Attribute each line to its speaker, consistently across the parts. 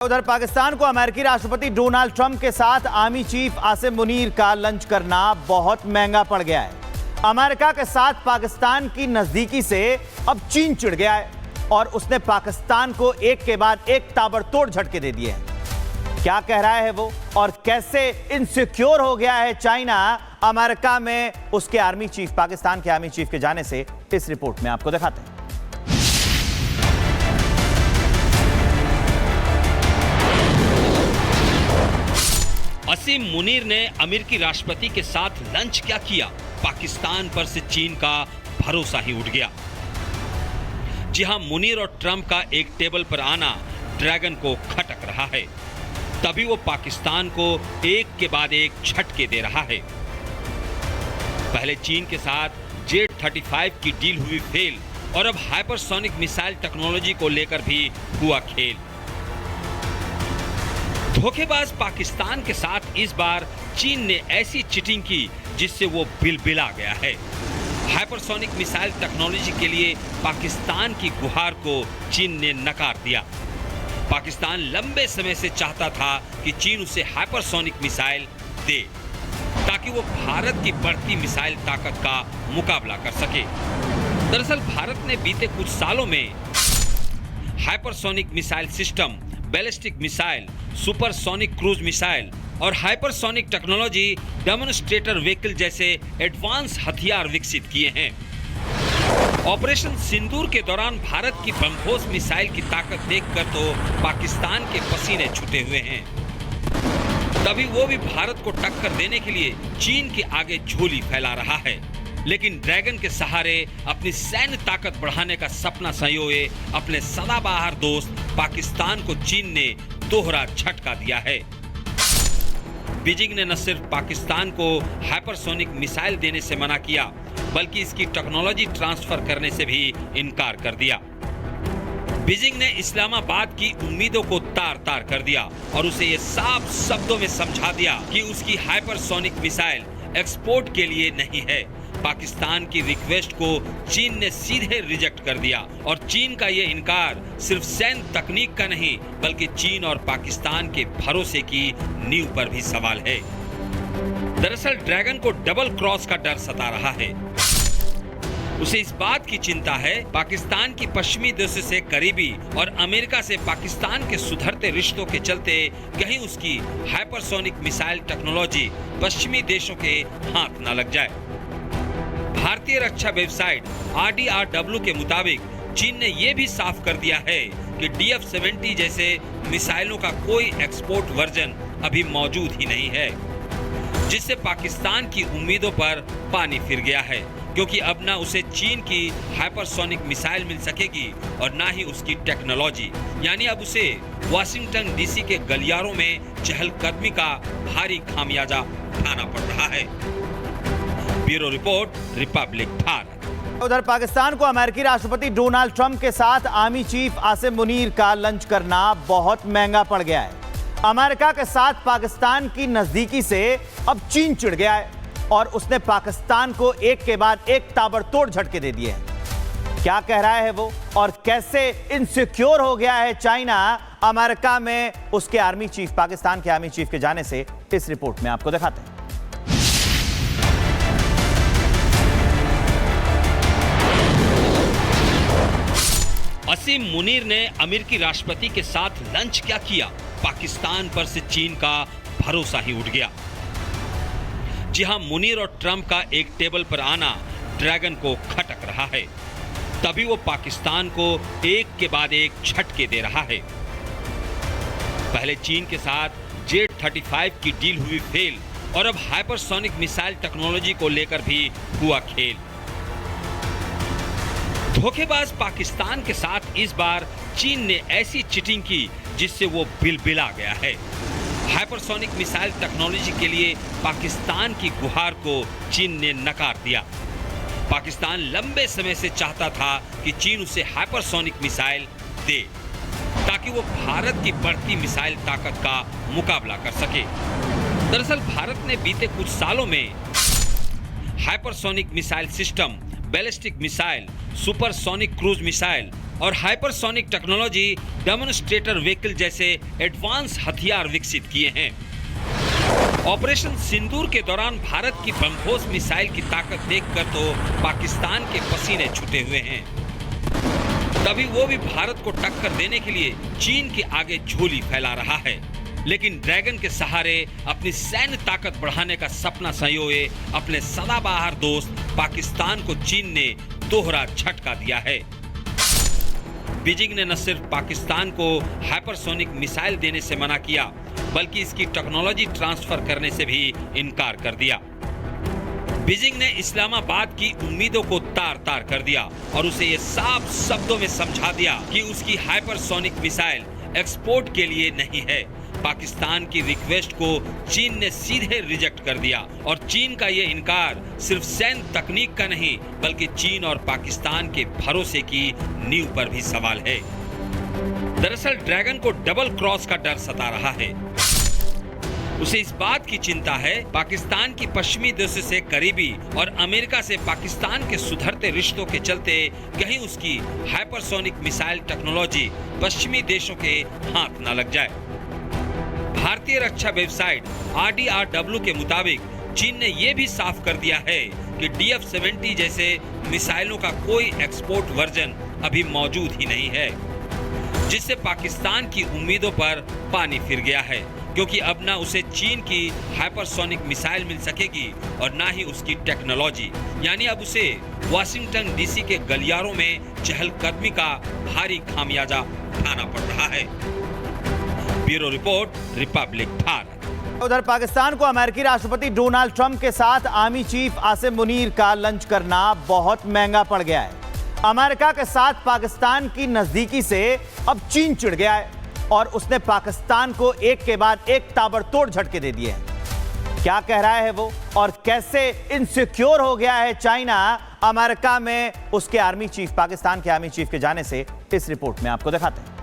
Speaker 1: उधर पाकिस्तान को अमेरिकी राष्ट्रपति डोनाल्ड ट्रंप के साथ आर्मी चीफ आसिम मुनीर का लंच करना बहुत महंगा पड़ गया है। अमेरिका के साथ पाकिस्तान की नजदीकी से अब चीन चिढ़ गया है और उसने पाकिस्तान को एक के बाद एक ताबड़तोड़ झटके दे दिए हैं। क्या कह रहा है वो और कैसे इनसिक्योर हो गया है चाइना अमेरिका में उसके आर्मी चीफ, पाकिस्तान के आर्मी चीफ के जाने से, इस रिपोर्ट में आपको दिखाते हैं।
Speaker 2: आसिम मुनीर ने अमेरिकी राष्ट्रपति के साथ लंच क्या किया, पाकिस्तान पर से चीन का भरोसा ही उठ गया। जी हां, मुनीर और ट्रंप का एक टेबल पर आना ड्रैगन को खटक रहा है। तभी वो पाकिस्तान को एक के बाद एक झटके दे रहा है। पहले चीन के साथ जेट 35 की डील हुई फेल और अब हाइपरसोनिक मिसाइल टेक्नोलॉजी को लेकर भी हुआ खेल। धोखेबाज पाकिस्तान के साथ इस बार चीन ने ऐसी चीटिंग की जिससे वो बिलबिला गया है। हाइपरसोनिक मिसाइल टेक्नोलॉजी के लिए पाकिस्तान की गुहार को चीन ने नकार दिया। पाकिस्तान लंबे समय से चाहता था कि चीन उसे हाइपरसोनिक मिसाइल दे ताकि वो भारत की बढ़ती मिसाइल ताकत का मुकाबला कर सके। दरअसल भारत ने बीते कुछ सालों में hypersonic missile system, ballistic missile, supersonic cruise missile और हाइपरसोनिक टेक्नोलॉजी डेमोन्स्ट्रेटर व्हीकल जैसे एडवांस हथियार विकसित किए हैं। ऑपरेशन सिंदूर के दौरान भारत की ब्रह्मोस मिसाइल की ताकत देखकर तो पाकिस्तान के पसीने छूटे हुए हैं। तभी वो भी भारत को टक्कर देने के लिए चीन के आगे झोली फैला रहा है। लेकिन ड्रैगन के सहारे अपनी सैन्य ताकत बढ़ाने का सपना संयोए अपने सदाबहार दोस्त पाकिस्तान को चीन ने दोहरा झटका दिया है। बीजिंग ने न सिर्फ पाकिस्तान को हाइपरसोनिक मिसाइल देने से मना किया, बल्कि इसकी टेक्नोलॉजी ट्रांसफर करने से भी इनकार कर दिया। बीजिंग ने इस्लामाबाद की उम्मीदों को तार-तार कर दिया और उसे ये साफ शब्दों में समझा दिया कि उसकी हाइपरसोनिक मिसाइल एक्सपोर्ट के लिए नहीं है। पाकिस्तान की रिक्वेस्ट को चीन ने सीधे रिजेक्ट कर दिया और चीन का ये इनकार सिर्फ सैन्य तकनीक का नहीं, बल्कि चीन और पाकिस्तान के भरोसे की नींव पर भी सवाल है। दरअसल ड्रैगन को डबल क्रॉस का डर सता रहा है। उसे इस बात की चिंता है पाकिस्तान की पश्चिमी देशों से करीबी और अमेरिका से पाकिस्तान के सुधरते रिश्तों के चलते कहीं उसकी हाइपरसोनिक मिसाइल टेक्नोलॉजी पश्चिमी देशों के हाथ न लग जाए। भारतीय रक्षा वेबसाइट RDRW के मुताबिक चीन ने यह भी साफ कर दिया है कि DF-70 जैसे मिसाइलों का कोई एक्सपोर्ट वर्जन अभी मौजूद ही नहीं है, जिससे पाकिस्तान की उम्मीदों पर पानी फिर गया है, क्योंकि अब ना उसे चीन की हाइपरसोनिक मिसाइल मिल सकेगी और ना ही उसकी टेक्नोलॉजी। यानी अब उसे वाशिंगटन DC के गलियारों में चहलकदमी का भारी खामियाजा उठाना पड़ रहा है। Bureau report, Republic Bharat.
Speaker 1: उधर पाकिस्तान को अमेरिकी राष्ट्रपति डोनाल्ड ट्रंप के साथ आर्मी चीफ आसिम मुनीर का लंच करना बहुत महंगा पड़ गया है। अमेरिका के साथ पाकिस्तान की नजदीकी से अब चीन चिढ़ गया है और उसने पाकिस्तान को एक के बाद एक ताबड़तोड़ झटके दे दिए हैं। क्या कह रहा है वो और कैसे इनसिक्योर हो गया है चाइना अमेरिका में उसके आर्मी चीफ, पाकिस्तान के आर्मी चीफ के जाने से, इस रिपोर्ट में आपको दिखाते हैं।
Speaker 2: आसिम मुनीर ने अमेरिकी राष्ट्रपति के साथ लंच क्या किया, पाकिस्तान पर से चीन का भरोसा ही उठ गया। जी हां, मुनीर और ट्रंप का एक टेबल पर आना ड्रैगन को खटक रहा है। तभी वो पाकिस्तान को एक के बाद एक झटके दे रहा है। पहले चीन के साथ जेट 35 की डील हुई फेल और अब हाइपरसोनिक मिसाइल टेक्नोलॉजी को लेकर भी हुआ खेल। धोखेबाज पाकिस्तान के साथ इस बार चीन ने ऐसी चीटिंग की जिससे वो बिलबिला गया है। हाइपरसोनिक मिसाइल टेक्नोलॉजी के लिए पाकिस्तान की गुहार को चीन ने नकार दिया। पाकिस्तान लंबे समय से चाहता था कि चीन उसे हाइपरसोनिक मिसाइल दे ताकि वो भारत की बढ़ती मिसाइल ताकत का मुकाबला कर सके। दरअसल भारत ने बीते कुछ सालों में hypersonic missile system, ballistic missile, supersonic cruise missile और हाइपरसोनिक टेक्नोलॉजी डेमोन्स्ट्रेटर व्हीकल जैसे एडवांस हथियार विकसित किए हैं। ऑपरेशन सिंदूर के दौरान भारत की ब्रह्मोस मिसाइल की ताकत देखकर तो पाकिस्तान के पसीने छूटे हुए हैं। तभी वो भी भारत को टक्कर देने के लिए चीन के आगे झोली फैला रहा है। लेकिन ड्रैगन के सहारे अपनी सैन्य ताकत बढ़ाने का सपना संजोए अपने सदाबहार दोस्त पाकिस्तान को चीन ने दोहरा झटका दिया है। बीजिंग ने न सिर्फ पाकिस्तान को हाइपरसोनिक मिसाइल देने से मना किया, बल्कि इसकी टेक्नोलॉजी ट्रांसफर करने से भी इनकार कर दिया। बीजिंग ने इस्लामाबाद की उम्मीदों को तार-तार कर दिया और उसे ये साफ शब्दों में समझा दिया कि उसकी हाइपरसोनिक मिसाइल एक्सपोर्ट के लिए नहीं है। पाकिस्तान की रिक्वेस्ट को चीन ने सीधे रिजेक्ट कर दिया और चीन का ये इनकार सिर्फ सैन्य तकनीक का नहीं, बल्कि चीन और पाकिस्तान के भरोसे की नींव पर भी सवाल है। दरअसल ड्रैगन को डबल क्रॉस का डर सता रहा है। उसे इस बात की चिंता है पाकिस्तान की पश्चिमी देशों से करीबी और अमेरिका से पाकिस्तान के सुधरते रिश्तों के चलते कहीं उसकी हाइपरसोनिक मिसाइल टेक्नोलॉजी पश्चिमी देशों के हाथ न लग जाए। भारतीय रक्षा वेबसाइट RDRW के मुताबिक चीन ने यह भी साफ कर दिया है कि DF-70 जैसे मिसाइलों का कोई एक्सपोर्ट वर्जन अभी मौजूद ही नहीं है, जिससे पाकिस्तान की उम्मीदों पर पानी फिर गया है, क्योंकि अब ना उसे चीन की हाइपरसोनिक मिसाइल मिल सकेगी और ना ही उसकी टेक्नोलॉजी, यानी अब उसे वाशिंगटन DC के गलियारों में चहलकदमी का भारी खामियाजा उठाना पड़ रहा है। Bureau report, Republic Bharat.
Speaker 1: उधर पाकिस्तान को अमेरिकी राष्ट्रपति डोनाल्ड ट्रंप के साथ आर्मी चीफ आसिम मुनीर का लंच करना बहुत महंगा पड़ गया है। अमेरिका के साथ पाकिस्तान की नजदीकी से अब चीन चिढ़ गया है और उसने पाकिस्तान को एक के बाद एक ताबड़तोड़ झटके दे दिए हैं। क्या कह रहा है वो और कैसे इनसिक्योर हो गया है चाइना अमेरिका में उसके आर्मी चीफ, पाकिस्तान के आर्मी चीफ के जाने से, इस रिपोर्ट में आपको दिखाते हैं।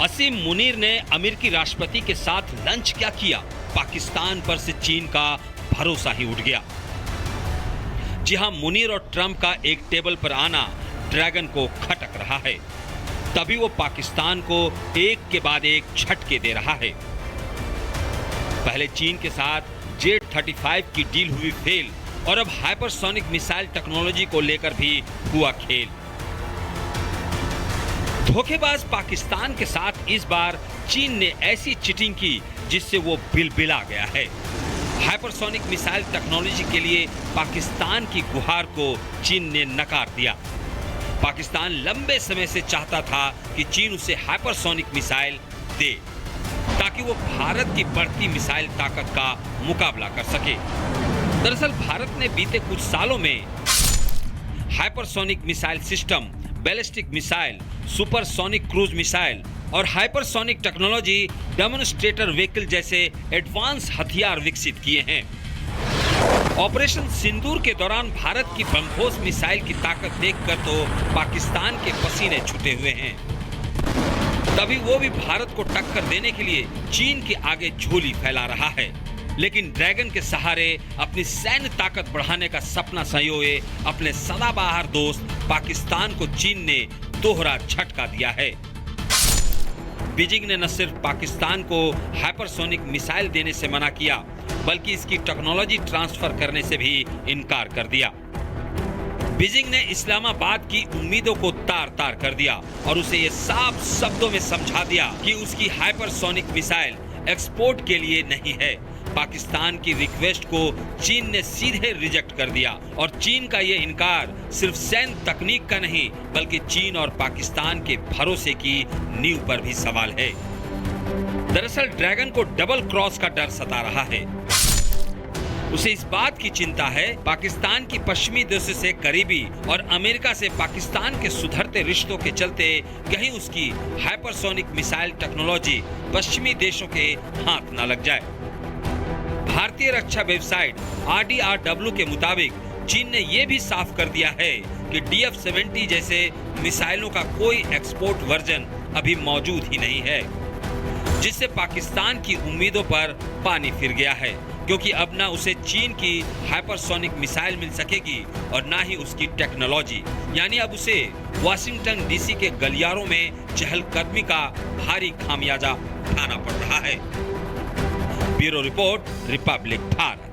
Speaker 2: आसिम मुनीर ने अमेरिकी राष्ट्रपति के साथ लंच क्या किया, पाकिस्तान पर से चीन का भरोसा ही उठ गया। जी हां, मुनीर और ट्रंप का एक टेबल पर आना ड्रैगन को खटक रहा है। तभी वो पाकिस्तान को एक के बाद एक झटके दे रहा है। पहले चीन के साथ जेट 35 की डील हुई फेल और अब हाइपरसोनिक मिसाइल टेक्नोलॉजी को लेकर भी हुआ खेल। धोखेबाज पाकिस्तान के साथ इस बार चीन ने ऐसी चीटिंग की जिससे वो बिलबिला गया है। हाइपरसोनिक मिसाइल टेक्नोलॉजी के लिए पाकिस्तान की गुहार को चीन ने नकार दिया। पाकिस्तान लंबे समय से चाहता था कि चीन उसे हाइपरसोनिक मिसाइल दे ताकि वो भारत की बढ़ती मिसाइल ताकत का मुकाबला कर सके। दरअसल भारत ने बीते कुछ सालों में hypersonic missile system, ballistic missile, supersonic cruise missile और हाइपरसोनिक टेक्नोलॉजी डेमोन्स्ट्रेटर व्हीकल जैसे एडवांस हथियार विकसित किए हैं। ऑपरेशन सिंदूर के दौरान भारत की ब्रह्मोस मिसाइल की ताकत देखकर तो पाकिस्तान के पसीने छूटे हुए हैं। तभी वो भी भारत को टक्कर देने के लिए चीन के आगे झोली फैला रहा है। लेकिन ड्रैगन के सहारे अपनी सैन्य ताकत बढ़ाने का सपना संजोए अपने सदाबहार दोस्त पाकिस्तान को चीन ने दोहरा झटका दिया है। बीजिंग ने न सिर्फ पाकिस्तान को हाइपरसोनिक मिसाइल देने से मना किया, बल्कि इसकी टेक्नोलॉजी ट्रांसफर करने से भी इनकार कर दिया। बीजिंग ने इस्लामाबाद की उम्मीदों को तार-तार कर दिया और उसे ये साफ शब्दों में समझा दिया कि उसकी हाइपरसोनिक मिसाइल एक्सपोर्ट के लिए नहीं है। पाकिस्तान की रिक्वेस्ट को चीन ने सीधे रिजेक्ट कर दिया और चीन का ये इनकार सिर्फ सैन्य तकनीक का नहीं, बल्कि चीन और पाकिस्तान के भरोसे की नींव पर भी सवाल है। दरअसल ड्रैगन को डबल क्रॉस का डर सता रहा है। उसे इस बात की चिंता है पाकिस्तान की पश्चिमी देशों से करीबी और अमेरिका से पाकिस्तान के सुधरते रिश्तों के चलते कहीं उसकी हाइपरसोनिक मिसाइल टेक्नोलॉजी पश्चिमी देशों के हाथ न लग जाए। भारतीय रक्षा वेबसाइट RDRW के मुताबिक चीन ने यह भी साफ कर दिया है कि DF-70 जैसे मिसाइलों का कोई एक्सपोर्ट वर्जन अभी मौजूद ही नहीं है, जिससे पाकिस्तान की उम्मीदों पर पानी फिर गया है, क्योंकि अब ना उसे चीन की हाइपरसोनिक मिसाइल मिल सकेगी और ना ही उसकी टेक्नोलॉजी, यानी अब उसे वाशिंगटन डीसी के गलियारों में चहलकदमी का भारी खामियाजा उठाना पड़ रहा है। Bureau report, Republic Bharat.